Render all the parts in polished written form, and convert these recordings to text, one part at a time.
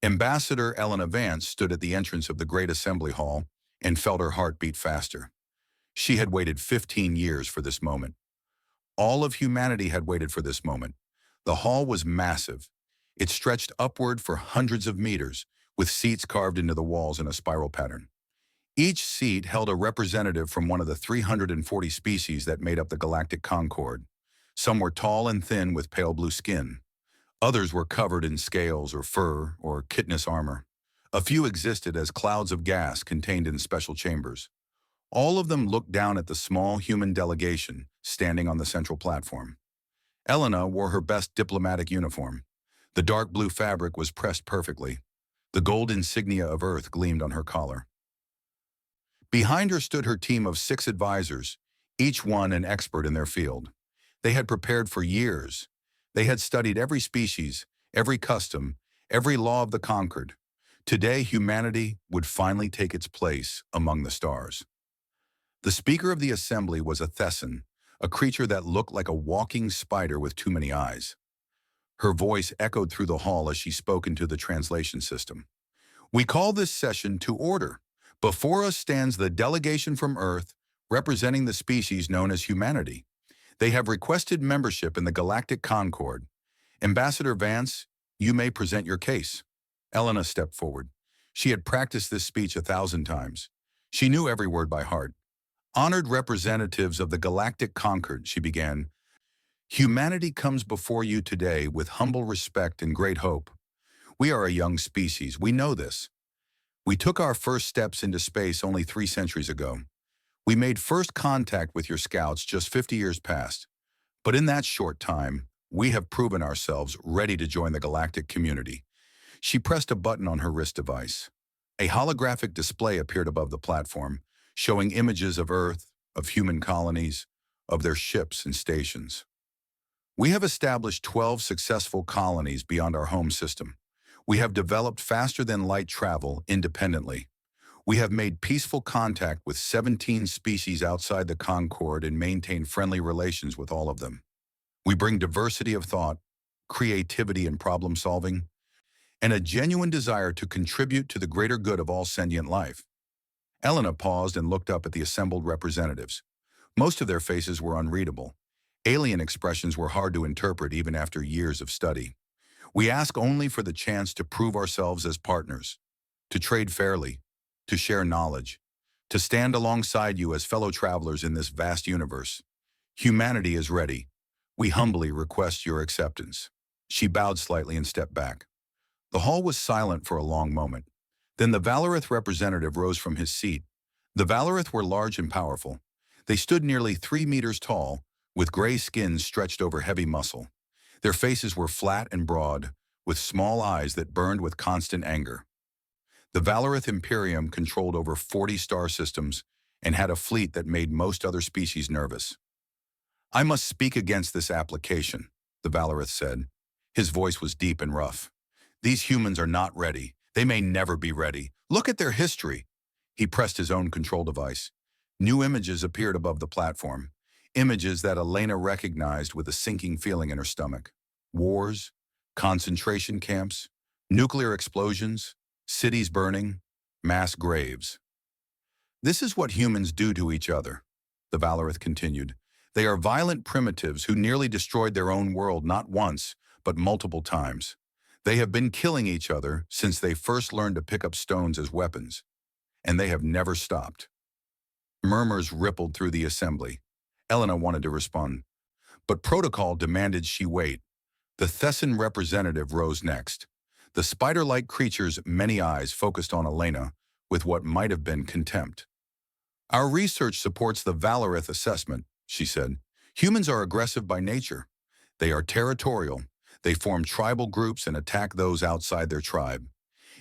Ambassador Elena Vance stood at the entrance of the Great Assembly Hall and felt her heart beat faster. She had waited 15 years for this moment. All of humanity had waited for this moment. The hall was massive. It stretched upward for hundreds of meters, with seats carved into the walls in a spiral pattern. Each seat held a representative from one of the 340 species that made up the Galactic Concord. Some were tall and thin with pale blue skin. Others were covered in scales or fur or chitinous armor. A few existed as clouds of gas contained in special chambers. All of them looked down at the small human delegation standing on the central platform. Elena wore her best diplomatic uniform. The dark blue fabric was pressed perfectly. The gold insignia of Earth gleamed on her collar. Behind her stood her team of 6 advisors, each one an expert in their field. They had prepared for years. They had studied every species, every custom, every law of the conquered. Today, humanity would finally take its place among the stars. The speaker of the assembly was a Thessan, a creature that looked like a walking spider with too many eyes. Her voice echoed through the hall as she spoke into the translation system. "We call this session to order. Before us stands the delegation from Earth, representing the species known as humanity. They have requested membership in the Galactic Concord. Ambassador Vance, you may present your case." Elena stepped forward. She had practiced this speech 1,000 times. She knew every word by heart. "Honored representatives of the Galactic Concord," she began, "humanity comes before you today with humble respect and great hope. We are a young species, we know this. We took our first steps into space only 3 centuries ago. We made first contact with your scouts just 50 years past. But in that short time, we have proven ourselves ready to join the galactic community." She pressed a button on her wrist device. A holographic display appeared above the platform, showing images of Earth, of human colonies, of their ships and stations. "We have established 12 successful colonies beyond our home system. We have developed faster than light travel independently. We have made peaceful contact with 17 species outside the Concord and maintain friendly relations with all of them. We bring diversity of thought, creativity in problem solving, and a genuine desire to contribute to the greater good of all sentient life." Elena paused and looked up at the assembled representatives. Most of their faces were unreadable. Alien expressions were hard to interpret even after years of study. "We ask only for the chance to prove ourselves as partners, to trade fairly, to share knowledge, to stand alongside you as fellow travelers in this vast universe. Humanity is ready. We humbly request your acceptance." She bowed slightly and stepped back. The hall was silent for a long moment. Then the Valorith representative rose from his seat. The Valorith were large and powerful. They stood nearly 3 meters tall, with gray skins stretched over heavy muscle. Their faces were flat and broad, with small eyes that burned with constant anger. The Valorith Imperium controlled over 40 star systems and had a fleet that made most other species nervous. "I must speak against this application," the Valorith said. His voice was deep and rough. "These humans are not ready. They may never be ready. Look at their history." He pressed his own control device. New images appeared above the platform. Images that Elena recognized with a sinking feeling in her stomach. Wars, concentration camps, nuclear explosions, cities burning, mass graves. "This is what humans do to each other," the Valorith continued. "They are violent primitives who nearly destroyed their own world not once, but multiple times. They have been killing each other since they first learned to pick up stones as weapons, and they have never stopped." Murmurs rippled through the assembly. Elena wanted to respond, but protocol demanded she wait. The Thessan representative rose next. The spider-like creature's many eyes focused on Elena with what might have been contempt. "Our research supports the Valorith assessment," she said. "Humans are aggressive by nature. They are territorial. They form tribal groups and attack those outside their tribe.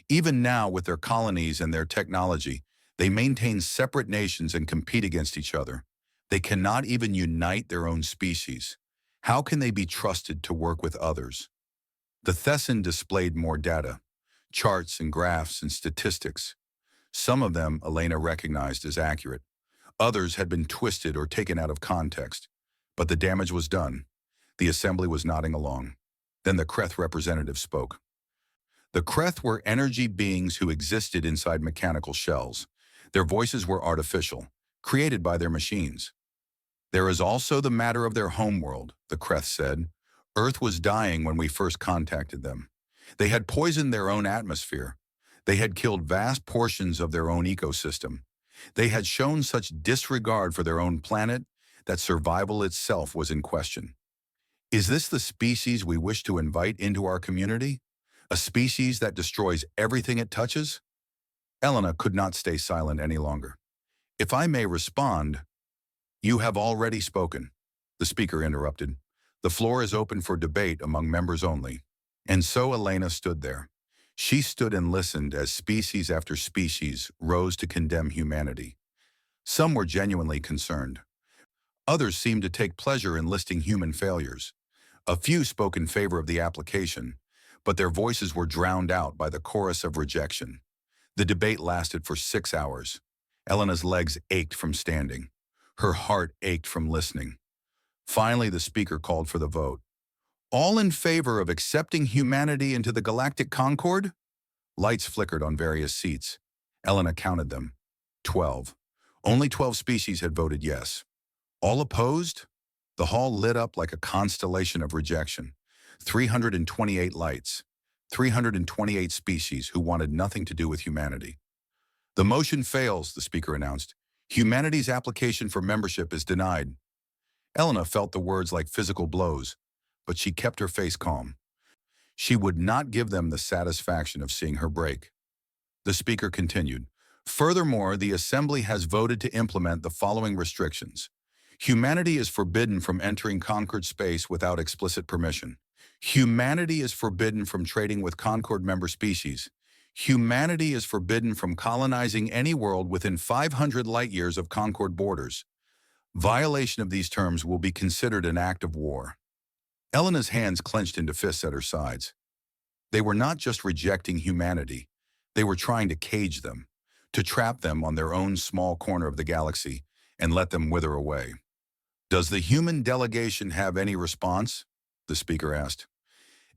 Even now, with their colonies and their technology, they maintain separate nations and compete against each other. They cannot even unite their own species. How can they be trusted to work with others?" The Thessan displayed more data, charts and graphs and statistics. Some of them Elena recognized as accurate. Others had been twisted or taken out of context. But the damage was done. The assembly was nodding along. Then the Kreth representative spoke. The Kreth were energy beings who existed inside mechanical shells. Their voices were artificial, created by their machines. There is also the matter of their homeworld, the Kreth said. Earth was dying when we first contacted them. They had poisoned their own atmosphere. They had killed vast portions of their own ecosystem. They had shown such disregard for their own planet that survival itself was in question. Is this the species we wish to invite into our community? A species that destroys everything it touches? Elena could not stay silent any longer. If I may respond, you have already spoken, the speaker interrupted. The floor is open for debate among members only. And so Elena stood there. She stood and listened as species after species rose to condemn humanity. Some were genuinely concerned. Others seemed to take pleasure in listing human failures. A few spoke in favor of the application, but their voices were drowned out by the chorus of rejection. The debate lasted for 6 hours. Elena's legs ached from standing. Her heart ached from listening. Finally, the speaker called for the vote. All in favor of accepting humanity into the Galactic Concord? Lights flickered on various seats. Elena counted them. 12. Only 12 species had voted yes. All opposed? The hall lit up like a constellation of rejection. 328 lights. 328 species who wanted nothing to do with humanity. The motion fails, the speaker announced. Humanity's application for membership is denied. Elena felt the words like physical blows, but she kept her face calm. She would not give them the satisfaction of seeing her break. The speaker continued. Furthermore, the Assembly has voted to implement the following restrictions. Humanity is forbidden from entering conquered space without explicit permission. Humanity is forbidden from trading with Concord member species. Humanity is forbidden from colonizing any world within 500 light-years of Concord borders. Violation of these terms will be considered an act of war. Elena's hands clenched into fists at her sides. They were not just rejecting humanity. They were trying to cage them, to trap them on their own small corner of the galaxy and let them wither away. Does the human delegation have any response? The speaker asked.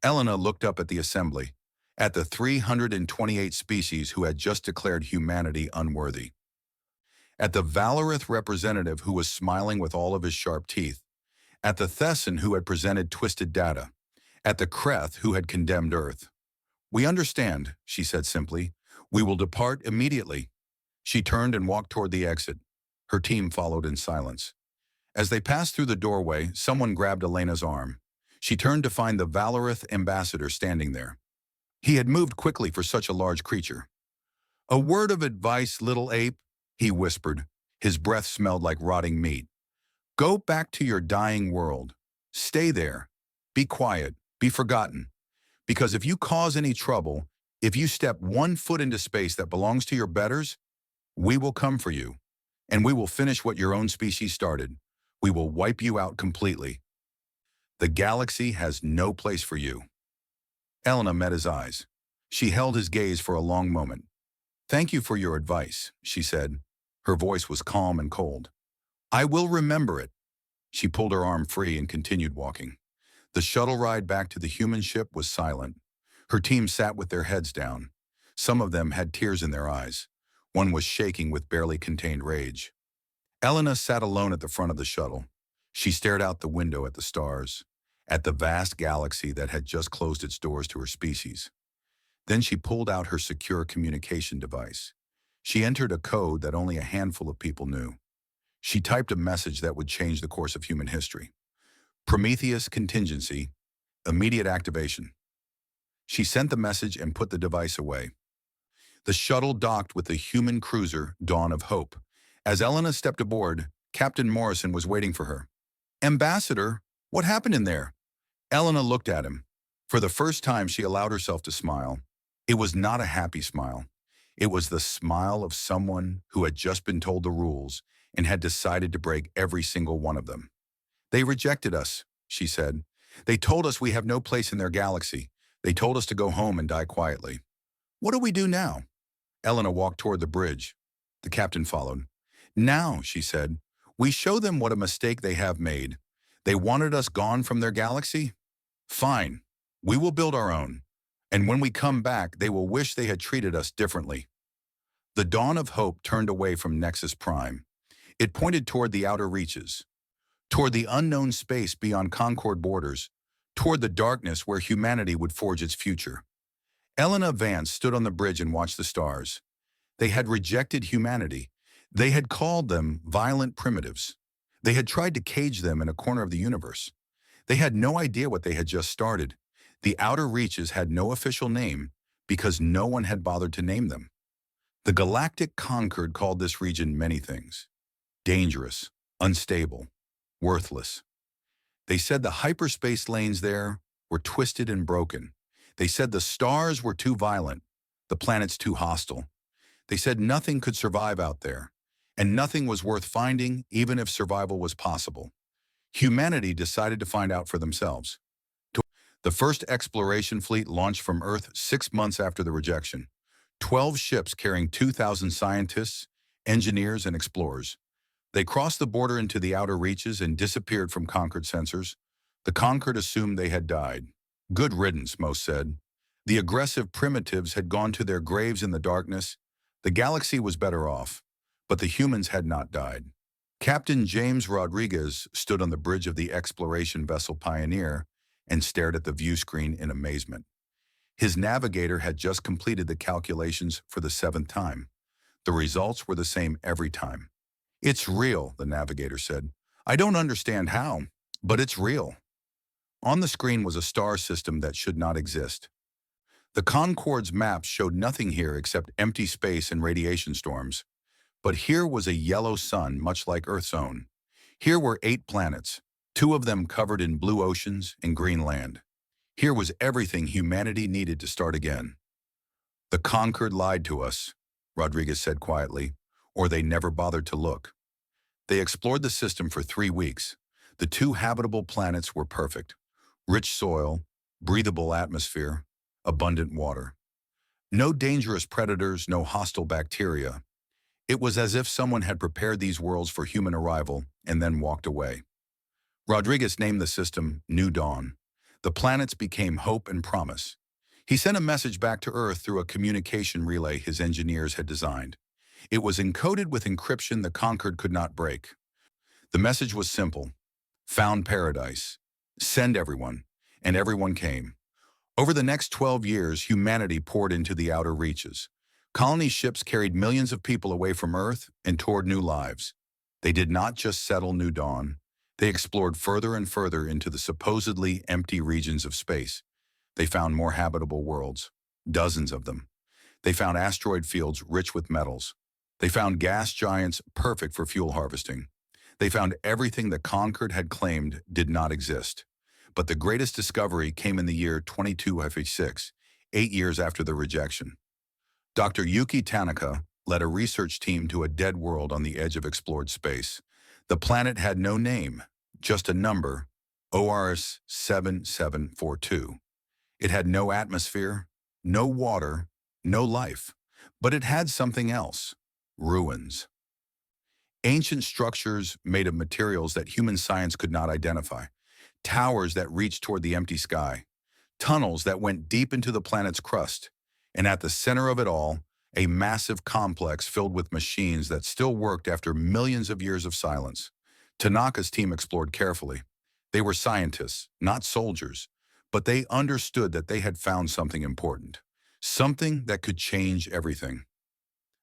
Elena looked up at the assembly, at the 328 species who had just declared humanity unworthy, at the Valorith representative who was smiling with all of his sharp teeth, at the Thessan who had presented twisted data, at the Kreth who had condemned Earth. We understand, she said simply. We will depart immediately. She turned and walked toward the exit. Her team followed in silence. As they passed through the doorway, someone grabbed Elena's arm. She turned to find the Valorith ambassador standing there. He had moved quickly for such a large creature. A word of advice, little ape, he whispered. His breath smelled like rotting meat. Go back to your dying world. Stay there. Be quiet. Be forgotten. Because if you cause any trouble, if you step 1 foot into space that belongs to your betters, we will come for you, and we will finish what your own species started. We will wipe you out completely. The galaxy has no place for you. Elena met his eyes. She held his gaze for a long moment. Thank you for your advice, she said. Her voice was calm and cold. I will remember it. She pulled her arm free and continued walking. The shuttle ride back to the human ship was silent. Her team sat with their heads down. Some of them had tears in their eyes. One was shaking with barely contained rage. Elena sat alone at the front of the shuttle. She stared out the window at the stars, at the vast galaxy that had just closed its doors to her species. Then she pulled out her secure communication device. She entered a code that only a handful of people knew. She typed a message that would change the course of human history. Prometheus contingency, immediate activation. She sent the message and put the device away. The shuttle docked with the human cruiser Dawn of Hope. As Elena stepped aboard, Captain Morrison was waiting for her. Ambassador, what happened in there? Elena looked at him. For the first time, she allowed herself to smile. It was not a happy smile. It was the smile of someone who had just been told the rules and had decided to break every single one of them. They rejected us, she said. They told us we have no place in their galaxy. They told us to go home and die quietly. What do we do now? Elena walked toward the bridge. The captain followed. Now, she said, we show them what a mistake they have made. They wanted us gone from their galaxy? Fine. We will build our own. And when we come back, they will wish they had treated us differently. The dawn of hope turned away from Nexus Prime. It pointed toward the outer reaches, toward the unknown space beyond Concord borders, toward the darkness where humanity would forge its future. Elena Vance stood on the bridge and watched the stars. They had rejected humanity. They had called them violent primitives. They had tried to cage them in a corner of the universe. They had no idea what they had just started. The outer reaches had no official name because no one had bothered to name them. The Galactic Concord called this region many things: dangerous, unstable, worthless. They said the hyperspace lanes there were twisted and broken. They said the stars were too violent, the planets too hostile. They said nothing could survive out there, and nothing was worth finding even if survival was possible. Humanity decided to find out for themselves. The first exploration fleet launched from Earth 6 months after the rejection. 12 ships carrying 2,000 scientists, engineers, and explorers. They crossed the border into the outer reaches and disappeared from Concord sensors. The Concord assumed they had died. Good riddance, most said. The aggressive primitives had gone to their graves in the darkness. The galaxy was better off, but the humans had not died. Captain James Rodriguez stood on the bridge of the exploration vessel Pioneer and stared at the view screen in amazement. His navigator had just completed the calculations for the 7th time. The results were the same every time. "It's real," the navigator said. "I don't understand how, but it's real." On the screen was a star system that should not exist. The Concord's maps showed nothing here except empty space and radiation storms. But here was a yellow sun, much like Earth's own. Here were 8 planets, 2 of them covered in blue oceans and green land. Here was everything humanity needed to start again. "The Concord lied to us," Rodriguez said quietly, "or they never bothered to look." They explored the system for 3 weeks. The 2 habitable planets were perfect. Rich soil, breathable atmosphere, abundant water. No dangerous predators, no hostile bacteria. It was as if someone had prepared these worlds for human arrival and then walked away. Rodriguez named the system New Dawn. The planets became hope and promise. He sent a message back to Earth through a communication relay his engineers had designed. It was encoded with encryption the Concord could not break. The message was simple: found paradise. Send everyone. And everyone came. Over the next 12 years, humanity poured into the outer reaches. Colony ships carried millions of people away from Earth and toward new lives. They did not just settle New Dawn. They explored further and further into the supposedly empty regions of space. They found more habitable worlds, dozens of them. They found asteroid fields rich with metals. They found gas giants perfect for fuel harvesting. They found everything the Concord had claimed did not exist. But the greatest discovery came in the year 2256, 8 years after the rejection. Dr. Yuki Tanaka led a research team to a dead world on the edge of explored space. The planet had no name, just a number, ORS 7742. It had no atmosphere, no water, no life, but it had something else: ruins. Ancient structures made of materials that human science could not identify. Towers that reached toward the empty sky. Tunnels that went deep into the planet's crust. And at the center of it all, a massive complex filled with machines that still worked after millions of years of silence. Tanaka's team explored carefully. They were scientists, not soldiers, but they understood that they had found something important, something that could change everything.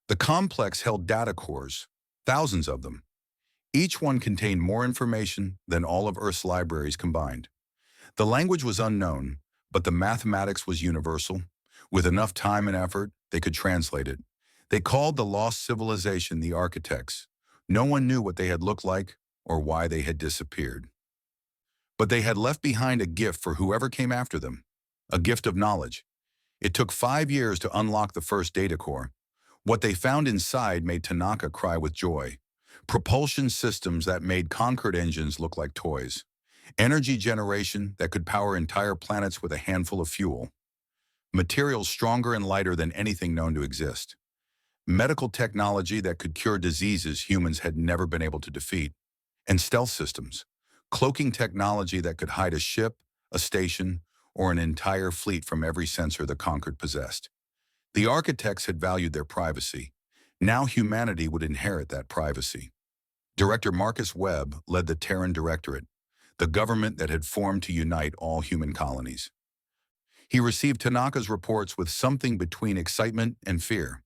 The complex held data cores, thousands of them. Each one contained more information than all of Earth's libraries combined. The language was unknown, but the mathematics was universal. With enough time and effort, they could translate it. They called the lost civilization the architects. No one knew what they had looked like or why they had disappeared. But they had left behind a gift for whoever came after them, a gift of knowledge. It took 5 years to unlock the first data core. What they found inside made Tanaka cry with joy. Propulsion systems that made Concord engines look like toys. Energy generation that could power entire planets with a handful of fuel. Materials stronger and lighter than anything known to exist. Medical technology that could cure diseases humans had never been able to defeat. And stealth systems. Cloaking technology that could hide a ship, a station, or an entire fleet from every sensor the conquered possessed. The architects had valued their privacy. Now humanity would inherit that privacy. Director Marcus Webb led the Terran Directorate, the government that had formed to unite all human colonies. He received Tanaka's reports with something between excitement and fear.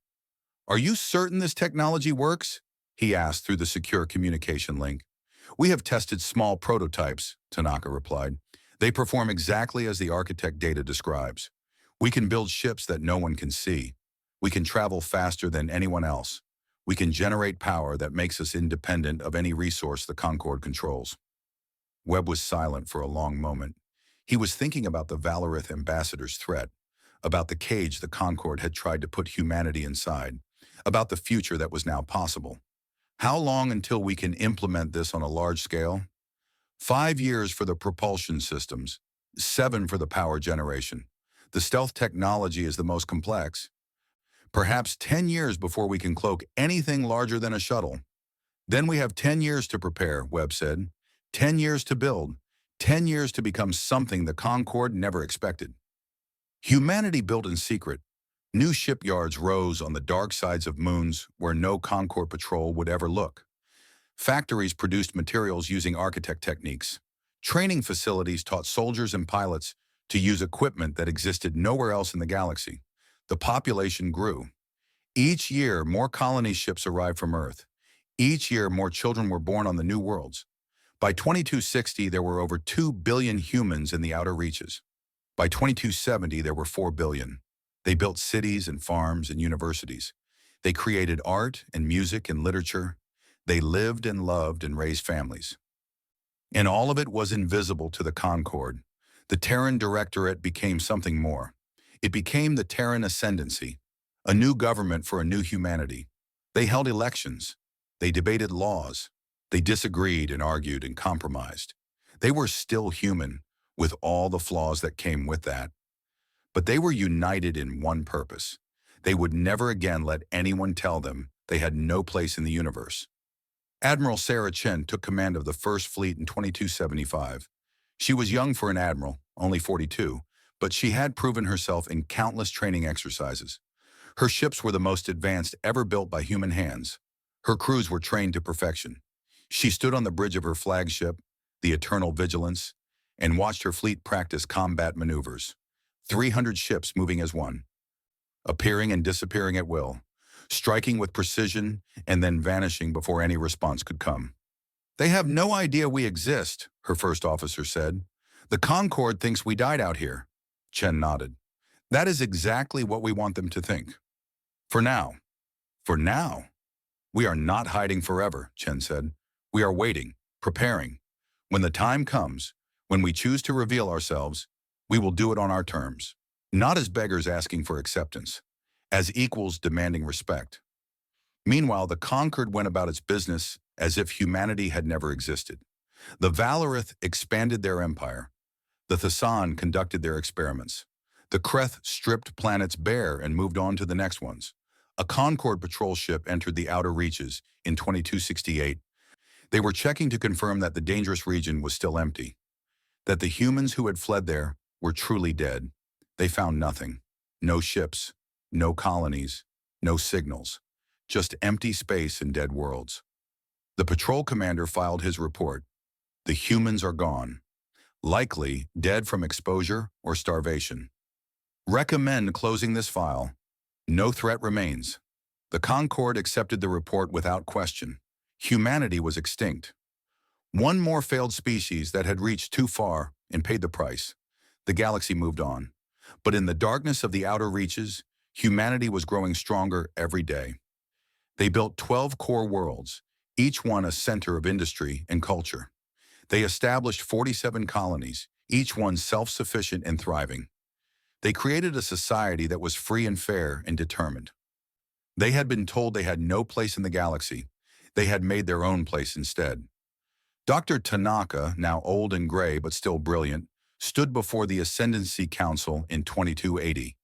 "Are you certain this technology works?" he asked through the secure communication link. "We have tested small prototypes," Tanaka replied. "They perform exactly as the architect data describes. We can build ships that no one can see. We can travel faster than anyone else. We can generate power that makes us independent of any resource the Concorde controls." Webb was silent for a long moment. He was thinking about the Valorith ambassador's threat, about the cage the Concorde had tried to put humanity inside, about the future that was now possible. How long until we can implement this on a large scale? 5 years for the propulsion systems, 7 for the power generation. The stealth technology is the most complex. Perhaps 10 years before we can cloak anything larger than a shuttle. Then we have 10 years to prepare, Webb said. 10 years to build. 10 years to become something the Concorde never expected. Humanity built in secret. New shipyards rose on the dark sides of moons where no Concorde patrol would ever look. Factories produced materials using architect techniques. Training facilities taught soldiers and pilots to use equipment that existed nowhere else in the galaxy. The population grew. Each year, more colony ships arrived from Earth. Each year, more children were born on the new worlds. By 2260, there were over 2 billion humans in the outer reaches. By 2270, there were 4 billion. They built cities and farms and universities. They created art and music and literature. They lived and loved and raised families. And all of it was invisible to the Concorde. The Terran Directorate became something more. It became the Terran Ascendancy, a new government for a new humanity. They held elections. They debated laws. They disagreed and argued and compromised. They were still human, with all the flaws that came with that. But they were united in one purpose. They would never again let anyone tell them they had no place in the universe. Admiral Sarah Chen took command of the First Fleet in 2275. She was young for an admiral, only 42, but she had proven herself in countless training exercises. Her ships were the most advanced ever built by human hands. Her crews were trained to perfection. She stood on the bridge of her flagship, the Eternal Vigilance, and watched her fleet practice combat maneuvers. 300 ships moving as one, appearing and disappearing at will, striking with precision and then vanishing before any response could come. "They have no idea we exist," her first officer said. "The Concorde thinks we died out here." Chen nodded. "That is exactly what we want them to think. For now." "For now?" "We are not hiding forever," Chen said. "We are waiting, preparing. When the time comes, when we choose to reveal ourselves, we will do it on our terms. Not as beggars asking for acceptance, as equals demanding respect." Meanwhile, the Conquered went about its business as if humanity had never existed. The Valorith expanded their empire. The Thesan conducted their experiments. The Kreth stripped planets bare and moved on to the next ones. A Concorde patrol ship entered the outer reaches in 2268. They were checking to confirm that the dangerous region was still empty, that the humans who had fled there were truly dead. They found nothing. No ships, no colonies, no signals, just empty space and dead worlds. The patrol commander filed his report. "The humans are gone. Likely dead from exposure or starvation. Recommend closing this file. No threat remains." The Concorde accepted the report without question. Humanity was extinct. One more failed species that had reached too far and paid the price. The galaxy moved on. But in the darkness of the outer reaches, humanity was growing stronger every day. They built 12 core worlds, each one a center of industry and culture. They established 47 colonies, each one self-sufficient and thriving. They created a society that was free and fair and determined. They had been told they had no place in the galaxy. They had made their own place instead. Dr. Tanaka, now old and gray but still brilliant, stood before the Ascendancy Council in 2280.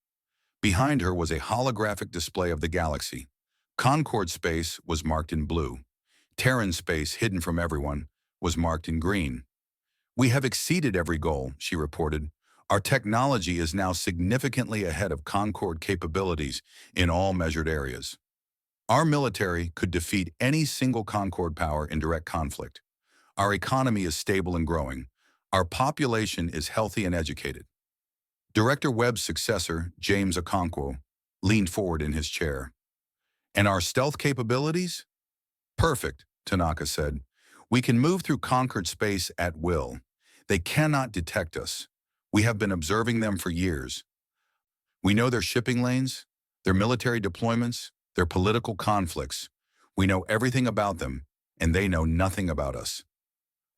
Behind her was a holographic display of the galaxy. Concorde space was marked in blue. Terran space, hidden from everyone, was marked in green. "We have exceeded every goal," she reported. Our technology is now significantly ahead of Concorde capabilities in all measured areas. Our military could defeat any single Concorde power in direct conflict. Our economy is stable and growing. Our population is healthy and educated. Director Webb's successor, James Okonkwo, leaned forward in his chair. And our stealth capabilities? Perfect, Tanaka said. We can move through conquered space at will. They cannot detect us. We have been observing them for years. We know their shipping lanes, their military deployments, their political conflicts. We know everything about them, and they know nothing about us.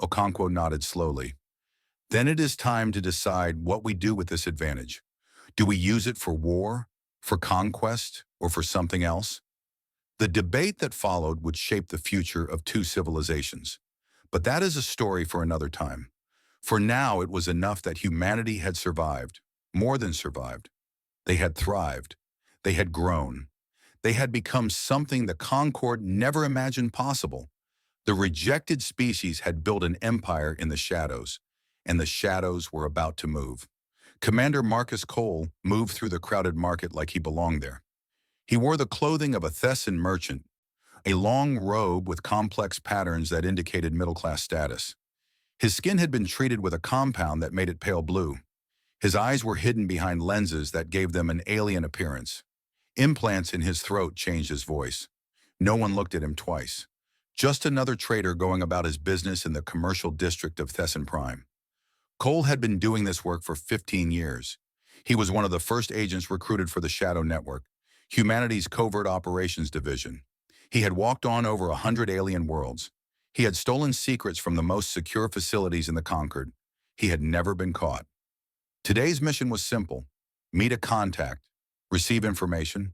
Okonkwo nodded slowly. Then it is time to decide what we do with this advantage. Do we use it for war, for conquest, or for something else? The debate that followed would shape the future of two civilizations. But that is a story for another time. For now, it was enough that humanity had survived, more than survived. They had thrived. They had grown. They had become something the Concorde never imagined possible. The rejected species had built an empire in the shadows, and the shadows were about to move. Commander Marcus Cole moved through the crowded market like he belonged there. He wore the clothing of a Thessan merchant, a long robe with complex patterns that indicated middle-class status. His skin had been treated with a compound that made it pale blue. His eyes were hidden behind lenses that gave them an alien appearance. Implants in his throat changed his voice. No one looked at him twice. Just another trader going about his business in the commercial district of Thessan Prime. Cole had been doing this work for 15 years. He was one of the first agents recruited for the Shadow Network, humanity's covert operations division. He had walked on over 100 alien worlds. He had stolen secrets from the most secure facilities in the Concord. He had never been caught. Today's mission was simple. Meet a contact, receive information,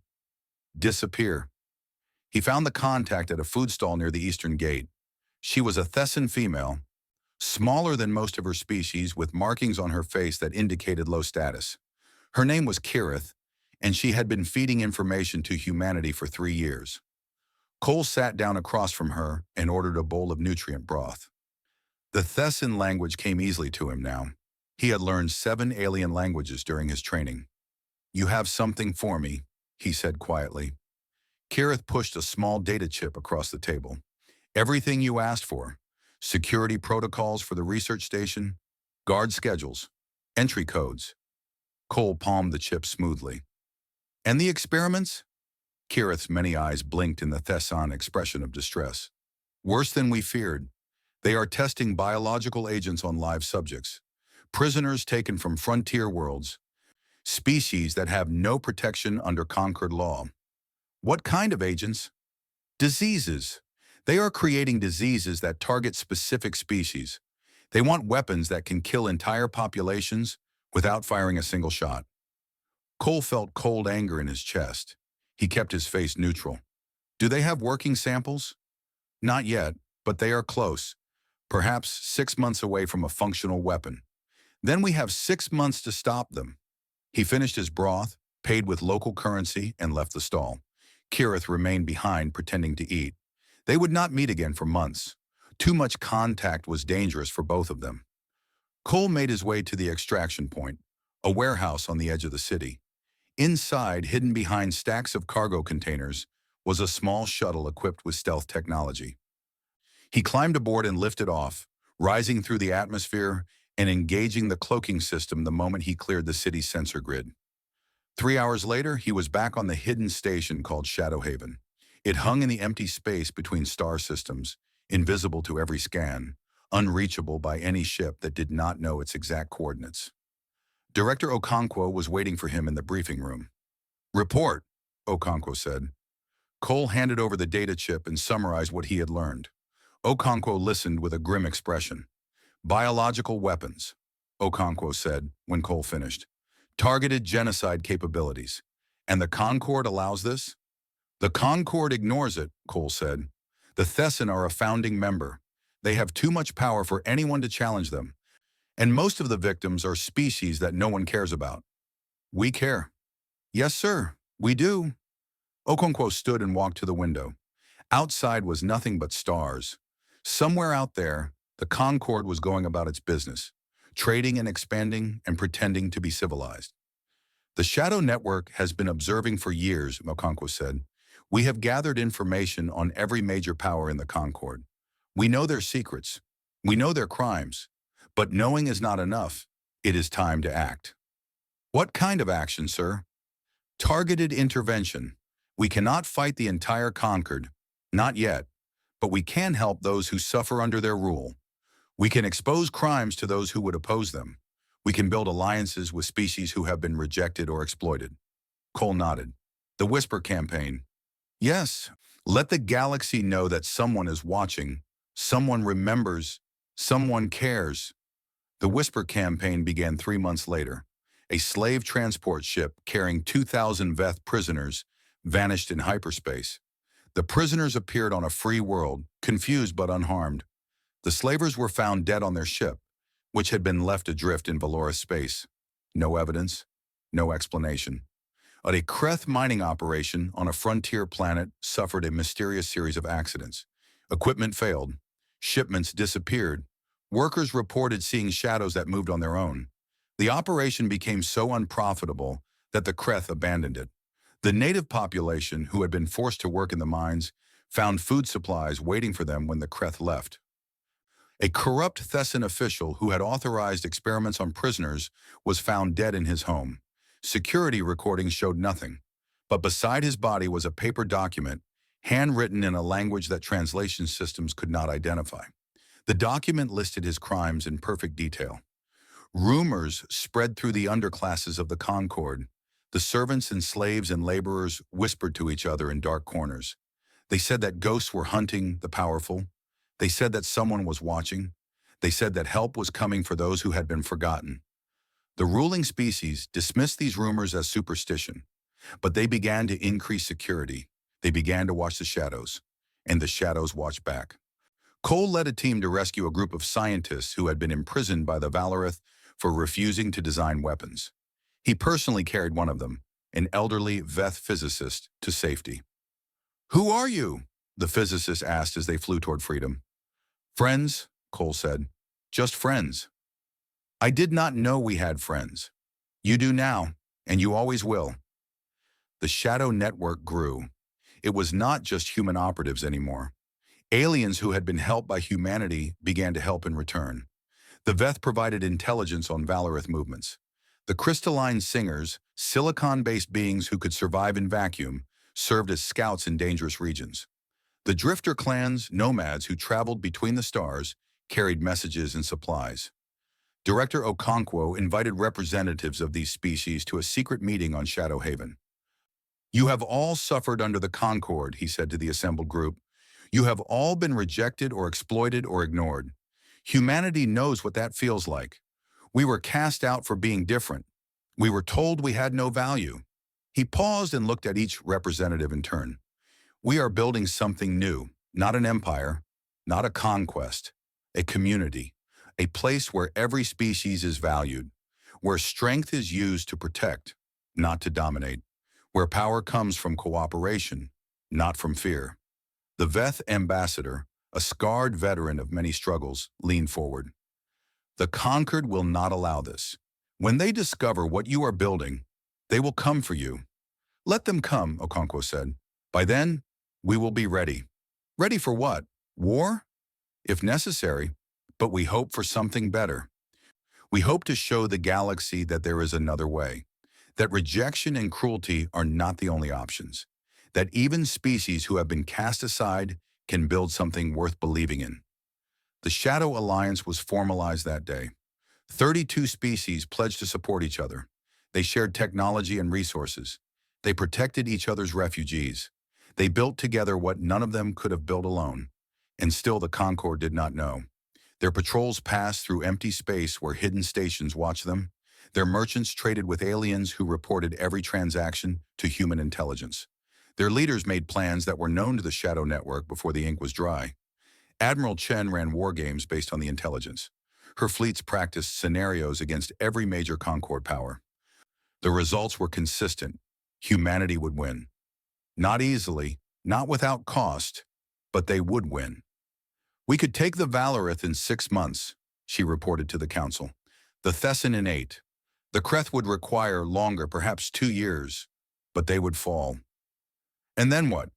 disappear. He found the contact at a food stall near the eastern gate. She was a Thessan female, smaller than most of her species, with markings on her face that indicated low status. Her name was Kirith, and she had been feeding information to humanity for 3 years. Cole sat down across from her and ordered a bowl of nutrient broth. The Thessan language came easily to him now. He had learned 7 alien languages during his training. "You have something for me," he said quietly. Kirith pushed a small data chip across the table. "Everything you asked for. Security protocols for the research station, guard schedules, entry codes." Cole palmed the chip smoothly. "And the experiments?" Kirith's many eyes blinked in the Thessan expression of distress. "Worse than we feared. They are testing biological agents on live subjects, prisoners taken from frontier worlds, species that have no protection under conquered law." "What kind of agents?" "Diseases. They are creating diseases that target specific species. They want weapons that can kill entire populations without firing a single shot." Cole felt cold anger in his chest. He kept his face neutral. "Do they have working samples?" "Not yet, but they are close. Perhaps 6 months away from a functional weapon. Then we have 6 months to stop them." He finished his broth, paid with local currency, and left the stall. Kirith remained behind, pretending to eat. They would not meet again for months. Too much contact was dangerous for both of them. Cole made his way to the extraction point, a warehouse on the edge of the city. Inside, hidden behind stacks of cargo containers, was a small shuttle equipped with stealth technology. He climbed aboard and lifted off, rising through the atmosphere and engaging the cloaking system the moment he cleared the city's sensor grid. 3 hours later, he was back on the hidden station called Shadow Haven. It hung in the empty space between star systems, invisible to every scan, unreachable by any ship that did not know its exact coordinates. Director Okonkwo was waiting for him in the briefing room. "Report," Okonkwo said. Cole handed over the data chip and summarized what he had learned. Okonkwo listened with a grim expression. "Biological weapons," Okonkwo said when Cole finished. "Targeted genocide capabilities. And the Concorde allows this?" "The Concorde ignores it," Cole said. "The Thessan are a founding member. They have too much power for anyone to challenge them. And most of the victims are species that no one cares about." "We care." "Yes, sir, we do." Okonkwo stood and walked to the window. Outside was nothing but stars. Somewhere out there, the Concorde was going about its business, trading and expanding and pretending to be civilized. The Shadow Network has been observing for years, Okonkwo said. We have gathered information on every major power in the Concord. We know their secrets. We know their crimes. But knowing is not enough. It is time to act. What kind of action, sir? Targeted intervention. We cannot fight the entire Concord. Not yet. But we can help those who suffer under their rule. We can expose crimes to those who would oppose them. We can build alliances with species who have been rejected or exploited. Cole nodded. The Whisper Campaign. Yes, let the galaxy know that someone is watching, someone remembers, someone cares. The Whisper Campaign began 3 months later. A slave transport ship carrying 2,000 Veth prisoners vanished in hyperspace. The prisoners appeared on a free world, confused but unharmed. The slavers were found dead on their ship, which had been left adrift in Valorous space. No evidence, no explanation. A Kreth mining operation on a frontier planet suffered a mysterious series of accidents. Equipment failed. Shipments disappeared. Workers reported seeing shadows that moved on their own. The operation became so unprofitable that the Kreth abandoned it. The native population, who had been forced to work in the mines, found food supplies waiting for them when the Kreth left. A corrupt Thessan official who had authorized experiments on prisoners was found dead in his home. Security recordings showed nothing, but beside his body was a paper document, handwritten in a language that translation systems could not identify. The document listed his crimes in perfect detail. Rumors spread through the underclasses of the Concord. The servants and slaves and laborers whispered to each other in dark corners. They said that ghosts were hunting the powerful. They said that someone was watching. They said that help was coming for those who had been forgotten. The ruling species dismissed these rumors as superstition, but they began to increase security. They began to watch the shadows, and the shadows watched back. Cole led a team to rescue a group of scientists who had been imprisoned by the Valorith for refusing to design weapons. He personally carried one of them, an elderly Veth physicist, to safety. "Who are you?" the physicist asked as they flew toward freedom. "Friends," Cole said. "Just friends." "I did not know we had friends. You do now, and you always will." The Shadow Network grew. It was not just human operatives anymore. Aliens who had been helped by humanity began to help in return. The Veth provided intelligence on Valorith movements. The crystalline singers, silicon-based beings who could survive in vacuum, served as scouts in dangerous regions. The Drifter clans, nomads who traveled between the stars, carried messages and supplies. Director Okonkwo invited representatives of these species to a secret meeting on Shadow Haven. "You have all suffered under the Concord," he said to the assembled group. "You have all been rejected or exploited or ignored. Humanity knows what that feels like. We were cast out for being different. We were told we had no value." He paused and looked at each representative in turn. "We are building something new, not an empire, not a conquest, a community, a place where every species is valued, where strength is used to protect, not to dominate, where power comes from cooperation, not from fear." The Veth ambassador, a scarred veteran of many struggles, leaned forward. "The conquered will not allow this. When they discover what you are building, they will come for you." "Let them come," Okonkwo said. "By then, we will be ready." "Ready for what? War?" "If necessary, but we hope for something better. We hope to show the galaxy that there is another way, that rejection and cruelty are not the only options, that even species who have been cast aside can build something worth believing in." The Shadow Alliance was formalized that day. 32 species pledged to support each other. They shared technology and resources. They protected each other's refugees. They built together what none of them could have built alone. And still the Concord did not know. Their patrols passed through empty space where hidden stations watched them. Their merchants traded with aliens who reported every transaction to human intelligence. Their leaders made plans that were known to the Shadow Network before the ink was dry. Admiral Chen ran war games based on the intelligence. Her fleets practiced scenarios against every major Concord power. The results were consistent. Humanity would win. Not easily, not without cost, but they would win. "We could take the Valorith in 6 months," she reported to the council. The Thesson in 8. The Kreth would require longer, perhaps 2 years, but they would fall. And then what?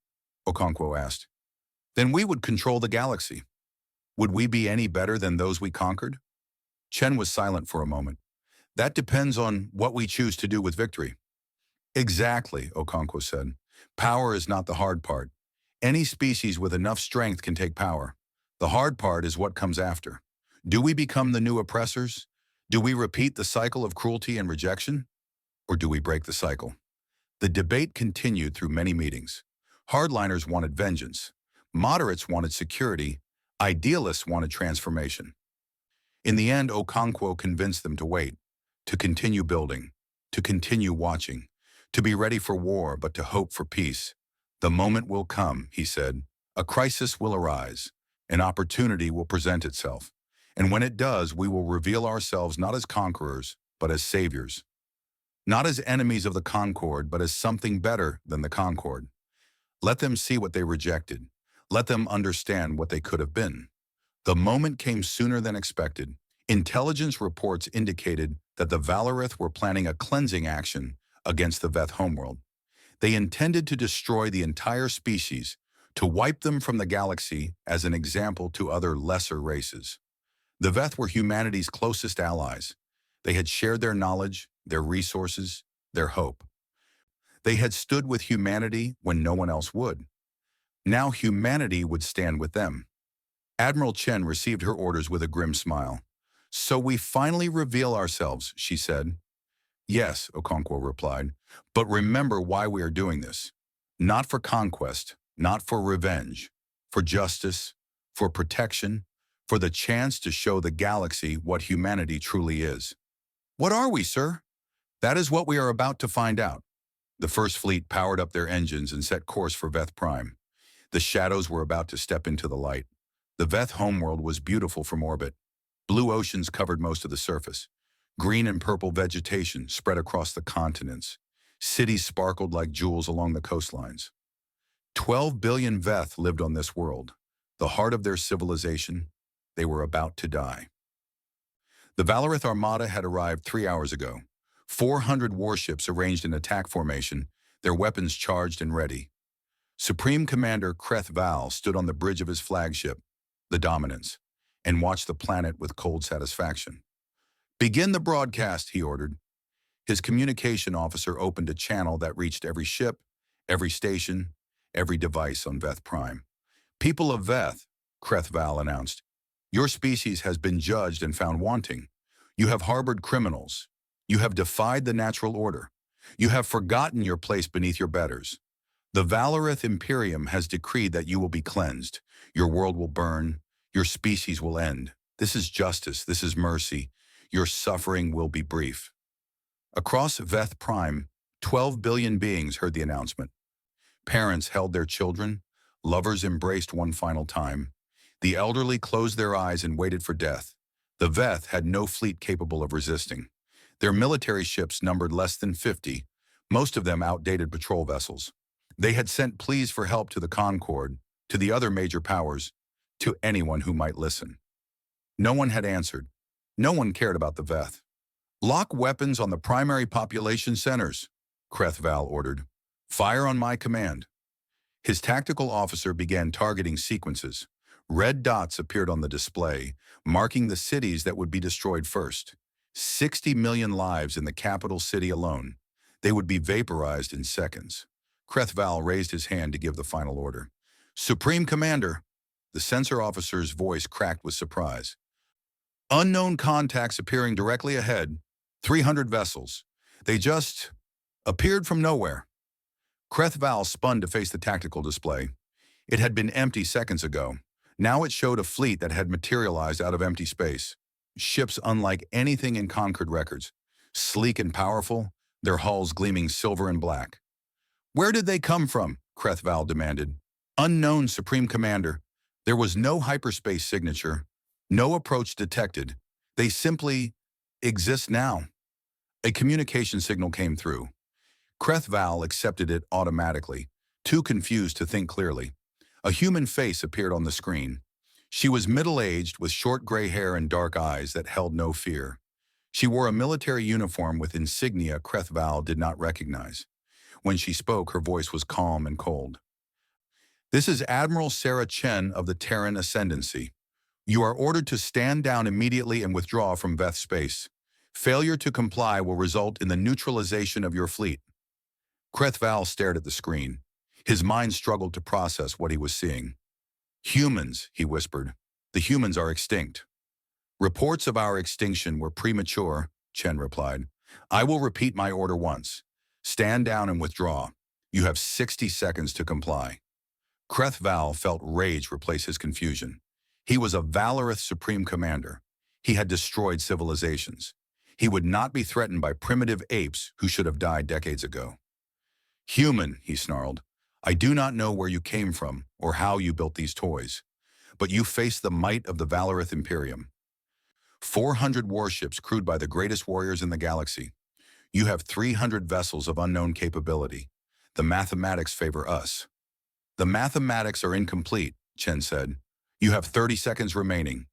Okonkwo asked. Then we would control the galaxy. Would we be any better than those we conquered? Chen was silent for a moment. That depends on what we choose to do with victory. Exactly, Okonkwo said. Power is not the hard part. Any species with enough strength can take power. The hard part is what comes after. Do we become the new oppressors? Do we repeat the cycle of cruelty and rejection? Or do we break the cycle? The debate continued through many meetings. Hardliners wanted vengeance. Moderates wanted security. Idealists wanted transformation. In the end, Okonkwo convinced them to wait, to continue building, to continue watching, to be ready for war but to hope for peace. The moment will come, he said. A crisis will arise. An opportunity will present itself. And when it does, we will reveal ourselves not as conquerors, but as saviors. Not as enemies of the Concord, but as something better than the Concord. Let them see what they rejected. Let them understand what they could have been. The moment came sooner than expected. Intelligence reports indicated that the Valorith were planning a cleansing action against the Veth homeworld. They intended to destroy the entire species, to wipe them from the galaxy as an example to other lesser races. The Veth were humanity's closest allies. They had shared their knowledge, their resources, their hope. They had stood with humanity when no one else would. Now humanity would stand with them. Admiral Chen received her orders with a grim smile. So we finally reveal ourselves, she said. Yes, Okonkwo replied, but remember why we are doing this. Not for conquest, not for revenge, for justice, for protection, for the chance to show the galaxy what humanity truly is. What are we, sir? That is what we are about to find out. The First Fleet powered up their engines and set course for Veth Prime. The shadows were about to step into the light. The Veth homeworld was beautiful from orbit. Blue oceans covered most of the surface. Green and purple vegetation spread across the continents. Cities sparkled like jewels along the coastlines. 12 billion Veth lived on this world, the heart of their civilization. They were about to die. The Valorith Armada had arrived 3 hours ago. 400 warships arranged in attack formation, their weapons charged and ready. Supreme Commander Kreth Val stood on the bridge of his flagship, the Dominance, and watched the planet with cold satisfaction. Begin the broadcast, he ordered. His communication officer opened a channel that reached every ship, every station, every device on Veth Prime. People of Veth, Kreth Val announced, your species has been judged and found wanting. You have harbored criminals. You have defied the natural order. You have forgotten your place beneath your betters. The Valorith Imperium has decreed that you will be cleansed. Your world will burn. Your species will end. This is justice. This is mercy. Your suffering will be brief. Across Veth Prime, 12 billion beings heard the announcement. Parents held their children. Lovers embraced one final time. The elderly closed their eyes and waited for death. The Veth had no fleet capable of resisting. Their military ships numbered less than 50, most of them outdated patrol vessels. They had sent pleas for help to the Concord, to the other major powers, to anyone who might listen. No one had answered. No one cared about the Veth. Lock weapons on the primary population centers, Kreth Val ordered. Fire on my command. His tactical officer began targeting sequences. Red dots appeared on the display, marking the cities that would be destroyed first. 60 million lives in the capital city alone. They would be vaporized in seconds. Kreth Val raised his hand to give the final order. Supreme Commander, the sensor officer's voice cracked with surprise. Unknown contacts appearing directly ahead, 300 vessels. They just appeared from nowhere. Kreth Val spun to face the tactical display. It had been empty seconds ago. Now it showed a fleet that had materialized out of empty space. Ships unlike anything in Concord records. Sleek and powerful, their hulls gleaming silver and black. Where did they come from? Kreth Val demanded. Unknown, Supreme Commander. There was no hyperspace signature, no approach detected. They simply exist now. A communication signal came through. Kreth Val accepted it automatically, too confused to think clearly. A human face appeared on the screen. She was middle-aged with short gray hair and dark eyes that held no fear. She wore a military uniform with insignia Krethval did not recognize. When she spoke, her voice was calm and cold. "This is Admiral Sarah Chen of the Terran Ascendancy. You are ordered to stand down immediately and withdraw from Veth space. Failure to comply will result in the neutralization of your fleet." Krethval stared at the screen. His mind struggled to process what he was seeing. "Humans," he whispered. "The humans are extinct." "Reports of our extinction were premature," Chen replied. "I will repeat my order once. Stand down and withdraw. You have 60 seconds to comply." Krethval felt rage replace his confusion. He was a valorous supreme commander. He had destroyed civilizations. He would not be threatened by primitive apes who should have died decades ago. "Human," he snarled, "I do not know where you came from or how you built these toys, but you face the might of the Valorith Imperium. 400 warships crewed by the greatest warriors in the galaxy. You have 300 vessels of unknown capability. The mathematics favor us." "The mathematics are incomplete," Chen said. "You have 30 seconds remaining.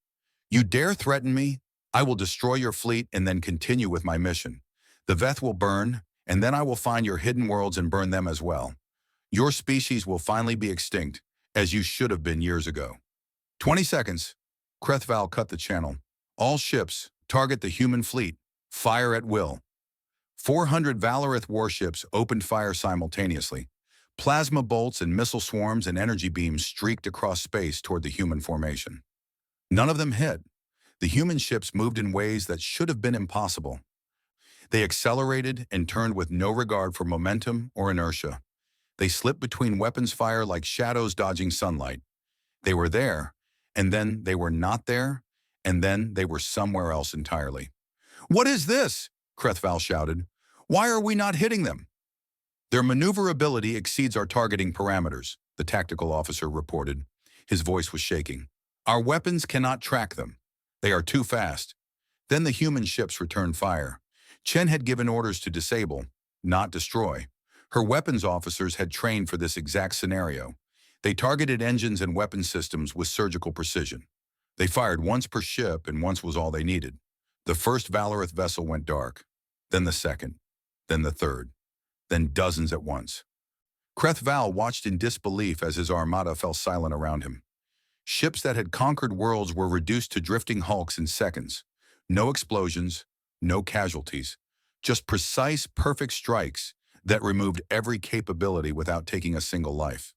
You dare threaten me? I will destroy your fleet and then continue with my mission. The Veth will burn, and then I will find your hidden worlds and burn them as well. Your species will finally be extinct, as you should have been years ago." 20 seconds. Krethval cut the channel. "All ships, target the human fleet. Fire at will." 400 Valorith warships opened fire simultaneously. Plasma bolts and missile swarms and energy beams streaked across space toward the human formation. None of them hit. The human ships moved in ways that should have been impossible. They accelerated and turned with no regard for momentum or inertia. They slipped between weapons fire like shadows dodging sunlight. They were there, and then they were not there, and then they were somewhere else entirely. "What is this?" Krethval shouted. "Why are we not hitting them?" "Their maneuverability exceeds our targeting parameters," the tactical officer reported. His voice was shaking. "Our weapons cannot track them. They are too fast." Then the human ships returned fire. Chen had given orders to disable, not destroy. Her weapons officers had trained for this exact scenario. They targeted engines and weapon systems with surgical precision. They fired once per ship, and once was all they needed. The first Valorith vessel went dark, then the second, then the third, then dozens at once. Krethval watched in disbelief as his armada fell silent around him. Ships that had conquered worlds were reduced to drifting hulks in seconds. No explosions, no casualties, just precise, perfect strikes that removed every capability without taking a single life.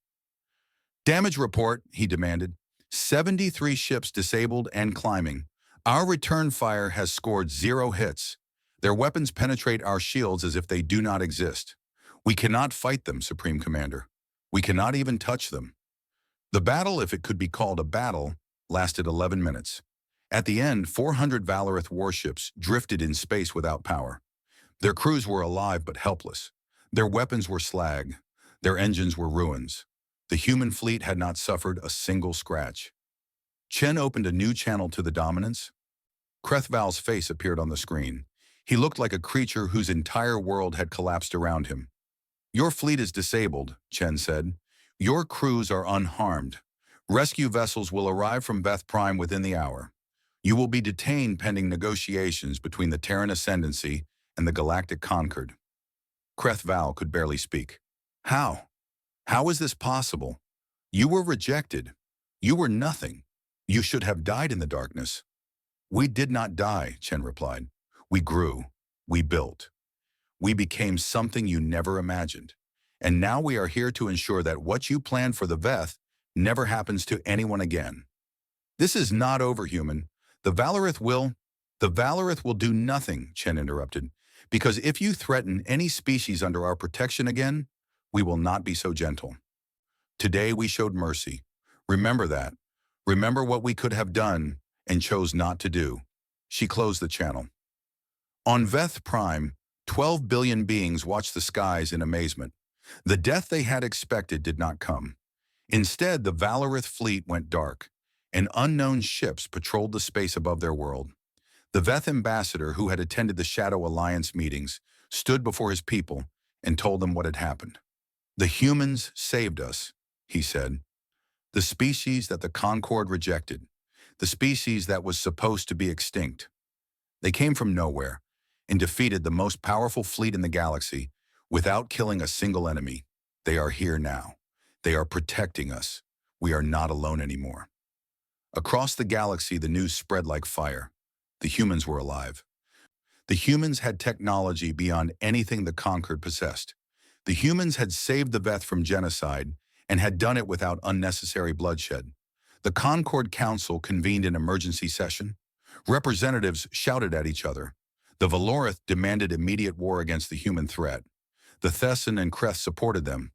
"Damage report," he demanded. 73 ships disabled and climbing. Our return fire has scored 0 hits. Their weapons penetrate our shields as if they do not exist. We cannot fight them, Supreme Commander. We cannot even touch them." The battle, if it could be called a battle, lasted 11 minutes. At the end, 400 Valorith warships drifted in space without power. Their crews were alive but helpless. Their weapons were slag. Their engines were ruins. The human fleet had not suffered a single scratch. Chen opened a new channel to the Dominance. Krethval's face appeared on the screen. He looked like a creature whose entire world had collapsed around him. "Your fleet is disabled," Chen said. "Your crews are unharmed. Rescue vessels will arrive from Veth Prime within the hour. You will be detained pending negotiations between the Terran Ascendancy and the Galactic Concord." Krethval could barely speak. "How? How is this possible? You were rejected. You were nothing. You should have died in the darkness." "We did not die," Chen replied. "We grew. We built. We became something you never imagined. And now we are here to ensure that what you planned for the Veth never happens to anyone again." "This is not over, human. The Valorith will do nothing," Chen interrupted. "Because if you threaten any species under our protection again, we will not be so gentle. Today we showed mercy. Remember that. Remember what we could have done and chose not to do." She closed the channel. On Veth Prime, 12 billion beings watched the skies in amazement. The death they had expected did not come. Instead, the Valorith fleet went dark, and unknown ships patrolled the space above their world. The Veth ambassador, who had attended the Shadow Alliance meetings, stood before his people and told them what had happened. "The humans saved us," he said. "The species that the Concord rejected. The species that was supposed to be extinct. They came from nowhere and defeated the most powerful fleet in the galaxy without killing a single enemy. They are here now. They are protecting us. We are not alone anymore. Across the galaxy, the news spread like fire. The humans were alive. The humans had technology beyond anything the Conquered possessed. The humans had saved the Veth from genocide and had done it without unnecessary bloodshed. The Concord Council convened an emergency session. Representatives shouted at each other. The Valorith demanded immediate war against the human threat. The Thessan and Kreth supported them,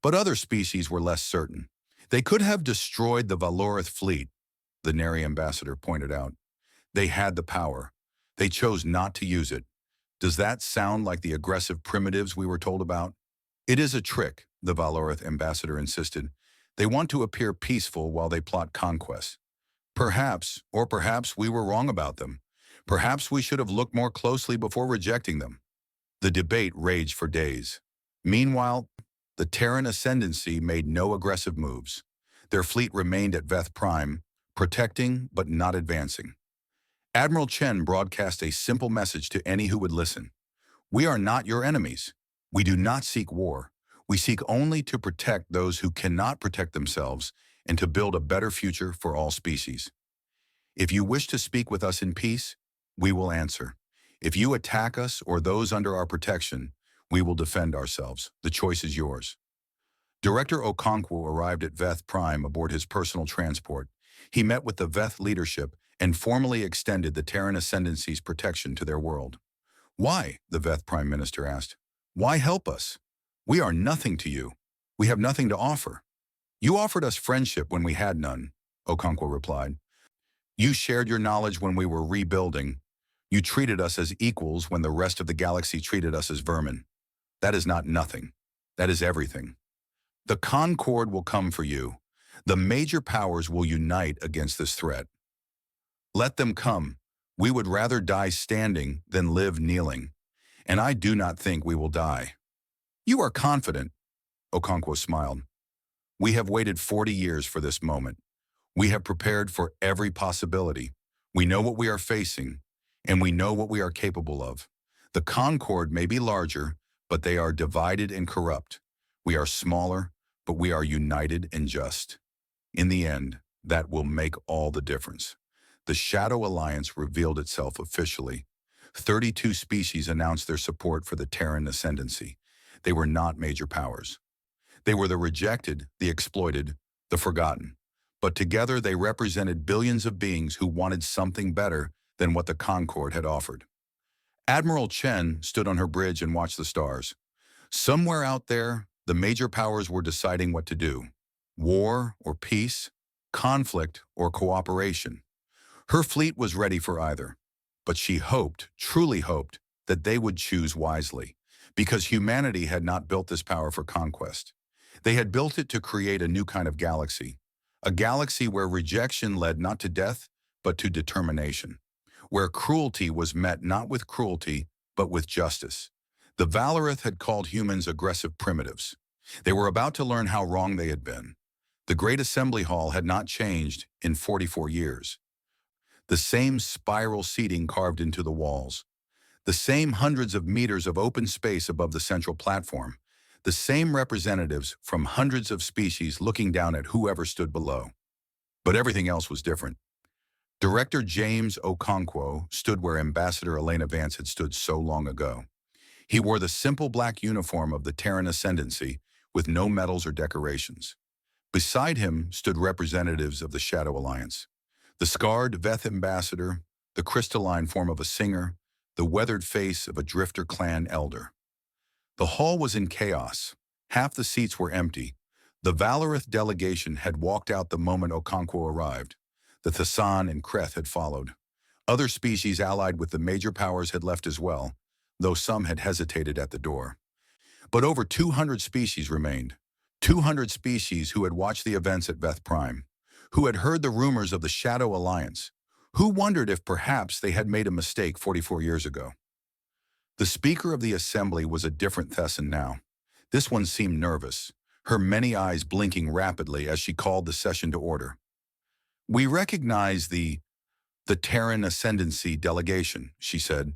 but other species were less certain. They could have destroyed the Valorith fleet, the Neri ambassador pointed out. They had the power. They chose not to use it. Does that sound like the aggressive primitives we were told about? It is a trick, the Valorith ambassador insisted. They want to appear peaceful while they plot conquest. Perhaps, or perhaps we were wrong about them. Perhaps we should have looked more closely before rejecting them. The debate raged for days. Meanwhile, the Terran Ascendancy made no aggressive moves. Their fleet remained at Veth Prime, protecting but not advancing. Admiral Chen broadcast a simple message to any who would listen. We are not your enemies. We do not seek war. We seek only to protect those who cannot protect themselves and to build a better future for all species. If you wish to speak with us in peace, we will answer. If you attack us or those under our protection, we will defend ourselves. The choice is yours. Director Okonkwo arrived at Veth Prime aboard his personal transport. He met with the Veth leadership and formally extended the Terran Ascendancy's protection to their world. Why? The Veth Prime Minister asked. Why help us? We are nothing to you. We have nothing to offer. You offered us friendship when we had none, Okonkwo replied. You shared your knowledge when we were rebuilding. You treated us as equals when the rest of the galaxy treated us as vermin. That is not nothing. That is everything. The Concord will come for you. The major powers will unite against this threat. Let them come. We would rather die standing than live kneeling. And I do not think we will die. You are confident, Okonkwo smiled. We have waited 40 years for this moment. We have prepared for every possibility. We know what we are facing, and we know what we are capable of. The Concord may be larger, but they are divided and corrupt. We are smaller, but we are united and just. In the end, that will make all the difference. The Shadow Alliance revealed itself officially. 32 species announced their support for the Terran Ascendancy. They were not major powers. They were the rejected, the exploited, the forgotten. But together they represented billions of beings who wanted something better than what the Concord had offered. Admiral Chen stood on her bridge and watched the stars. Somewhere out there, the major powers were deciding what to do. War or peace, conflict or cooperation. Her fleet was ready for either. But she hoped, truly hoped, that they would choose wisely, because humanity had not built this power for conquest. They had built it to create a new kind of galaxy, a galaxy where rejection led not to death, but to determination, where cruelty was met not with cruelty, but with justice. The Valorith had called humans aggressive primitives. They were about to learn how wrong they had been. The Great Assembly Hall had not changed in 44 years. The same spiral seating carved into the walls. The same hundreds of meters of open space above the central platform. The same representatives from hundreds of species looking down at whoever stood below. But everything else was different. Director James Okonkwo stood where Ambassador Elena Vance had stood so long ago. He wore the simple black uniform of the Terran Ascendancy with no medals or decorations. Beside him stood representatives of the Shadow Alliance. The scarred Veth ambassador, the crystalline form of a singer, the weathered face of a Drifter clan elder. The hall was in chaos. Half the seats were empty. The Valorith delegation had walked out the moment Okonkwo arrived. The Thessan and Kreth had followed. Other species allied with the major powers had left as well, though some had hesitated at the door. But over 200 species remained. 200 species who had watched the events at Veth Prime, who had heard the rumors of the Shadow Alliance, who wondered if perhaps they had made a mistake 44 years ago. The Speaker of the Assembly was a different Thessan now. This one seemed nervous, her many eyes blinking rapidly as she called the session to order. We recognize the The Terran Ascendancy Delegation, she said.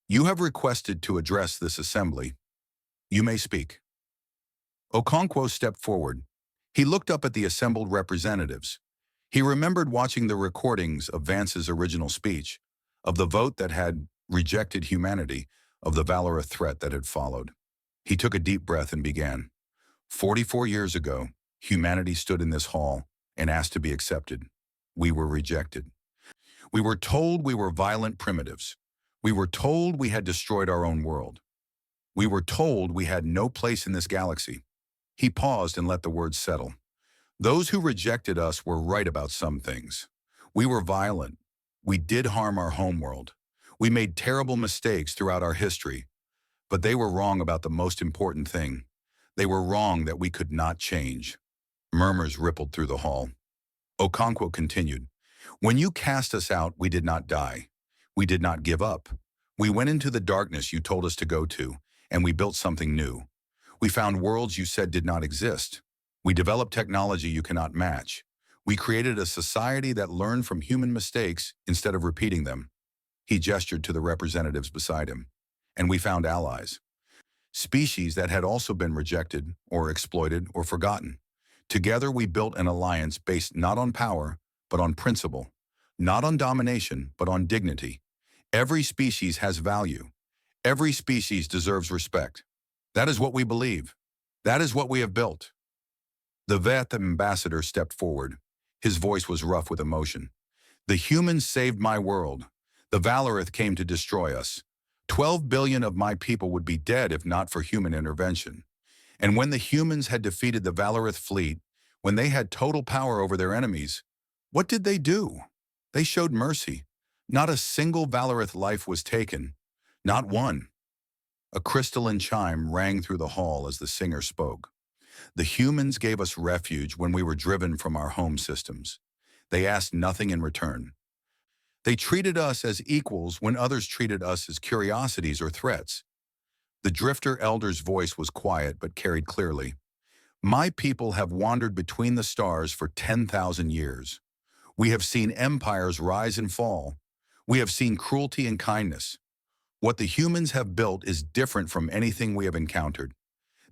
You have requested to address this assembly. You may speak. Okonkwo stepped forward. He looked up at the assembled representatives. He remembered watching the recordings of Vance's original speech, of the vote that had rejected humanity, of the Valorith threat that had followed. He took a deep breath and began. 44 years ago, humanity stood in this hall and asked to be accepted. We were rejected. We were told we were violent primitives. We were told we had destroyed our own world. We were told we had no place in this galaxy. He paused and let the words settle. Those who rejected us were right about some things. We were violent. We did harm our homeworld. We made terrible mistakes throughout our history. But they were wrong about the most important thing. They were wrong that we could not change. Murmurs rippled through the hall. Okonkwo continued. When you cast us out, we did not die. We did not give up. We went into the darkness you told us to go to, and we built something new. We found worlds you said did not exist. We developed technology you cannot match. We created a society that learned from human mistakes instead of repeating them. He gestured to the representatives beside him. And we found allies. Species that had also been rejected or exploited or forgotten. Together we built an alliance based not on power, but on principle. Not on domination, but on dignity. Every species has value. Every species deserves respect. That is what we believe. That is what we have built. The Veth ambassador stepped forward. His voice was rough with emotion. The humans saved my world. The Valorith came to destroy us. 12 billion of my people would be dead if not for human intervention. And when the humans had defeated the Valorith fleet, when they had total power over their enemies, what did they do? They showed mercy. Not a single Valorith life was taken. Not one. A crystalline chime rang through the hall as the singer spoke. The humans gave us refuge when we were driven from our home systems. They asked nothing in return. They treated us as equals when others treated us as curiosities or threats. The Drifter Elder's voice was quiet but carried clearly. My people have wandered between the stars for 10,000 years. We have seen empires rise and fall. We have seen cruelty and kindness. What the humans have built is different from anything we have encountered.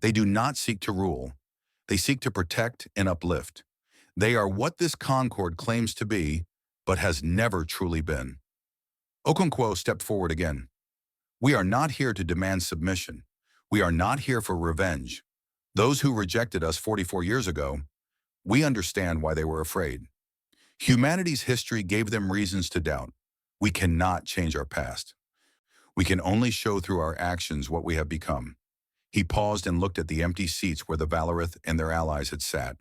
They do not seek to rule. They seek to protect and uplift. They are what this Concord claims to be, but has never truly been. Okonkwo stepped forward again. We are not here to demand submission. We are not here for revenge. Those who rejected us 44 years ago, we understand why they were afraid. Humanity's history gave them reasons to doubt. We cannot change our past. We can only show through our actions what we have become. He paused and looked at the empty seats where the Valorith and their allies had sat.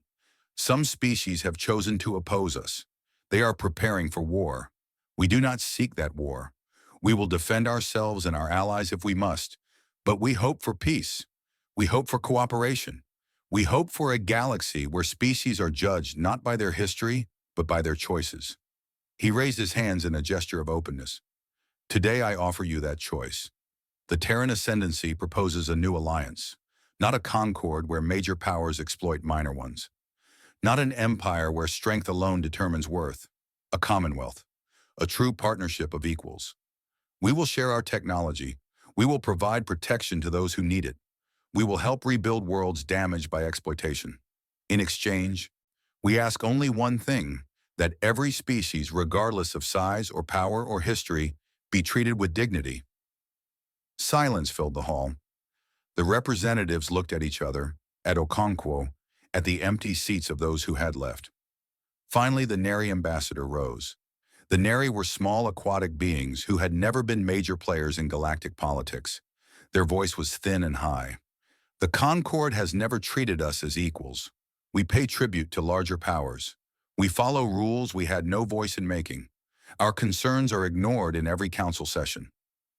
Some species have chosen to oppose us. They are preparing for war. We do not seek that war. We will defend ourselves and our allies if we must, but we hope for peace. We hope for cooperation. We hope for a galaxy where species are judged not by their history, but by their choices. He raised his hands in a gesture of openness. Today I offer you that choice. The Terran Ascendancy proposes a new alliance, not a concord where major powers exploit minor ones. Not an empire where strength alone determines worth. A commonwealth. A true partnership of equals. We will share our technology. We will provide protection to those who need it. We will help rebuild worlds damaged by exploitation. In exchange, we ask only one thing, that every species, regardless of size or power or history, be treated with dignity. Silence filled the hall. The representatives looked at each other, at Okonkwo, at the empty seats of those who had left. Finally, the Neri ambassador rose. The Neri were small aquatic beings who had never been major players in galactic politics. Their voice was thin and high. The Concord has never treated us as equals. We pay tribute to larger powers. We follow rules we had no voice in making. Our concerns are ignored in every council session.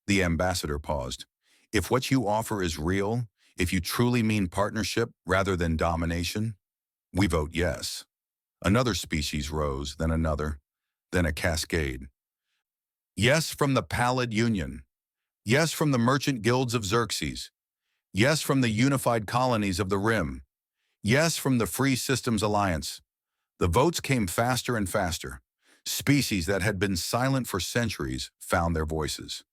The ambassador paused. If what you offer is real, if you truly mean partnership rather than domination, we vote yes. Another species rose, then another, then a cascade. Yes from the Pallid Union. Yes from the merchant guilds of Xerxes. Yes from the unified colonies of the Rim. Yes from the Free Systems Alliance. The votes came faster and faster. Species that had been silent for centuries found their voices.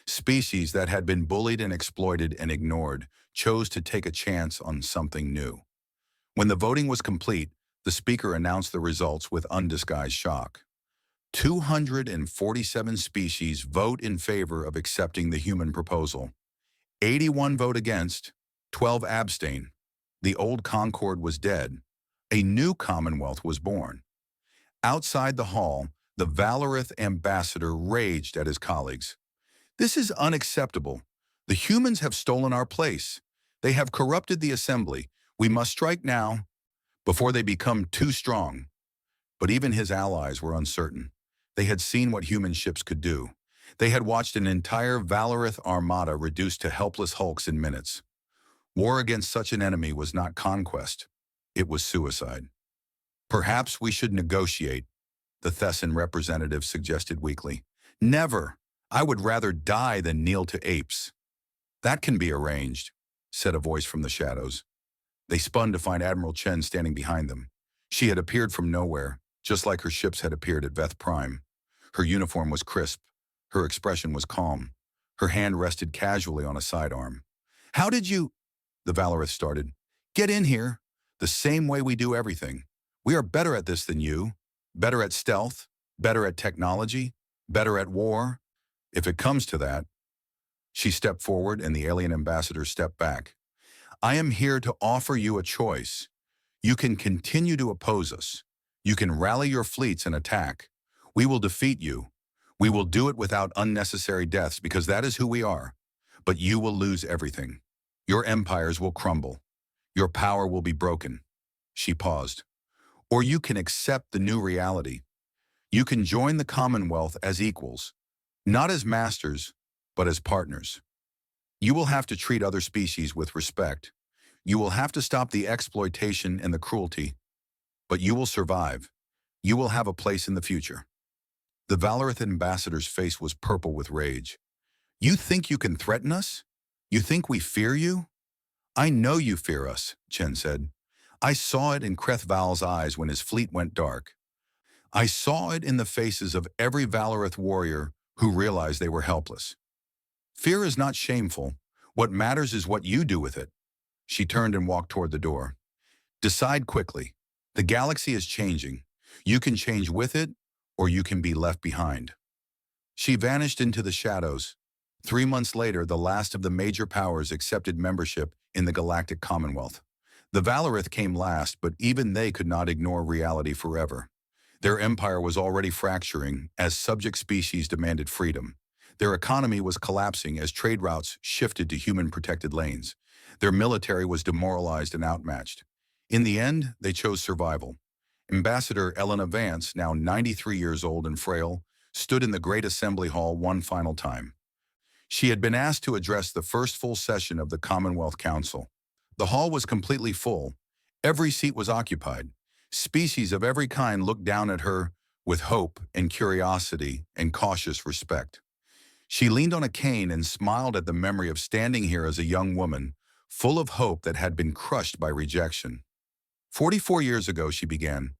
Species that had been bullied and exploited and ignored chose to take a chance on something new. When the voting was complete, the speaker announced the results with undisguised shock. 247 species vote in favor of accepting the human proposal. 81 vote against, 12 abstain. The old Concord was dead. A new Commonwealth was born. Outside the hall, the Valorith ambassador raged at his colleagues. This is unacceptable. The humans have stolen our place. They have corrupted the assembly. We must strike now, before they become too strong. But even his allies were uncertain. They had seen what human ships could do. They had watched an entire Valorith armada reduced to helpless hulks in minutes. War against such an enemy was not conquest. It was suicide. Perhaps we should negotiate, the Thessan representative suggested weakly. Never. I would rather die than kneel to apes. That can be arranged, said a voice from the shadows. They spun to find Admiral Chen standing behind them. She had appeared from nowhere, just like her ships had appeared at Veth Prime. Her uniform was crisp. Her expression was calm. Her hand rested casually on a sidearm. How did you... The Valorith started. Get in here. The same way we do everything. We are better at this than you. Better at stealth. Better at technology. Better at war. If it comes to that. She stepped forward and the alien ambassador stepped back. I am here to offer you a choice. You can continue to oppose us. You can rally your fleets and attack. We will defeat you. We will do it without unnecessary deaths because that is who we are. But you will lose everything. Your empires will crumble. Your power will be broken. She paused. Or you can accept the new reality. You can join the Commonwealth as equals, not as masters, but as partners. You will have to treat other species with respect. You will have to stop the exploitation and the cruelty. But you will survive. You will have a place in the future. The Valorith ambassador's face was purple with rage. You think you can threaten us? You think we fear you? I know you fear us, Chen said. I saw it in Kreth Val's eyes when his fleet went dark. I saw it in the faces of every Valorith warrior who realized they were helpless. Fear is not shameful. What matters is what you do with it. She turned and walked toward the door. Decide quickly. The galaxy is changing. You can change with it, or you can be left behind. She vanished into the shadows. 3 months later, the last of the major powers accepted membership in the Galactic Commonwealth. The Valorith came last, but even they could not ignore reality forever. Their empire was already fracturing as subject species demanded freedom. Their economy was collapsing as trade routes shifted to human-protected lanes. Their military was demoralized and outmatched. In the end, they chose survival. Ambassador Elena Vance, now 93 years old and frail, stood in the Great Assembly Hall one final time. She had been asked to address the first full session of the Commonwealth Council. The hall was completely full. Every seat was occupied. Species of every kind looked down at her with hope and curiosity and cautious respect. She leaned on a cane and smiled at the memory of standing here as a young woman, full of hope that had been crushed by rejection. 44 years ago, she began,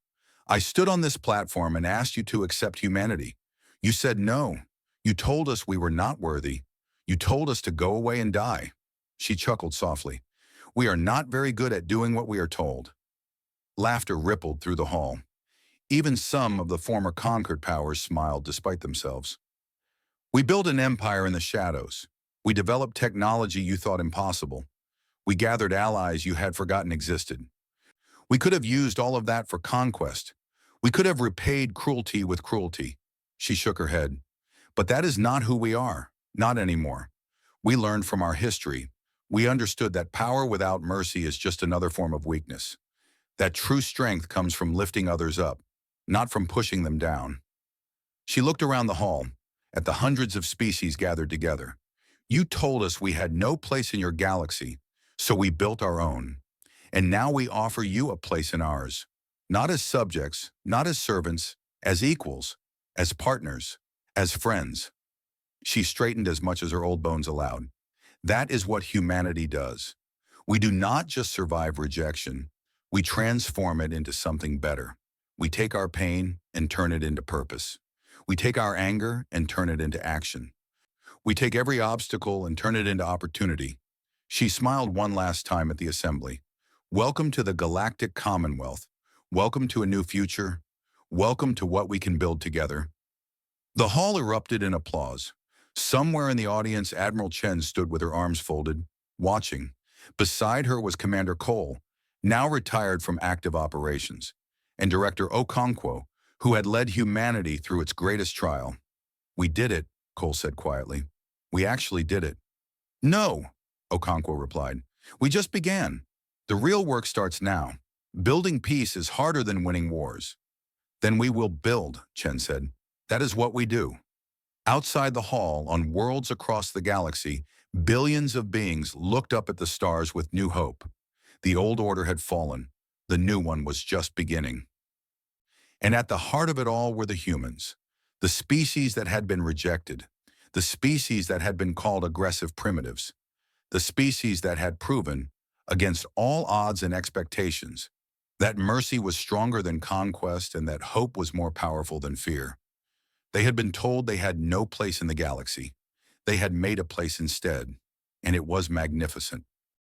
I stood on this platform and asked you to accept humanity. You said no. You told us we were not worthy. You told us to go away and die. She chuckled softly. We are not very good at doing what we are told. Laughter rippled through the hall. Even some of the former conquered powers smiled despite themselves. We built an empire in the shadows. We developed technology you thought impossible. We gathered allies you had forgotten existed. We could have used all of that for conquest. We could have repaid cruelty with cruelty. She shook her head. But that is not who we are, not anymore. We learned from our history. We understood that power without mercy is just another form of weakness. That true strength comes from lifting others up, not from pushing them down. She looked around the hall, at the hundreds of species gathered together. You told us we had no place in your galaxy, so we built our own. And now we offer you a place in ours, not as subjects, not as servants, as equals, as partners, as friends. She straightened as much as her old bones allowed. That is what humanity does. We do not just survive rejection, we transform it into something better. We take our pain and turn it into purpose. We take our anger and turn it into action. We take every obstacle and turn it into opportunity. She smiled one last time at the assembly. Welcome to the Galactic Commonwealth. Welcome to a new future. Welcome to what we can build together. The hall erupted in applause. Somewhere in the audience, Admiral Chen stood with her arms folded, watching. Beside her was Commander Cole, now retired from active operations, and Director Okonkwo, who had led humanity through its greatest trial. We did it, Cole said quietly. We actually did it. No, Okonkwo replied. We just began. The real work starts now. Building peace is harder than winning wars. Then we will build, Chen said. That is what we do. Outside the hall, on worlds across the galaxy, billions of beings looked up at the stars with new hope. The old order had fallen. The new one was just beginning. And at the heart of it all were the humans, the species that had been rejected, the species that had been called aggressive primitives, the species that had proven, against all odds and expectations, that mercy was stronger than conquest and that hope was more powerful than fear. They had been told they had no place in the galaxy. They had made a place instead, and it was magnificent.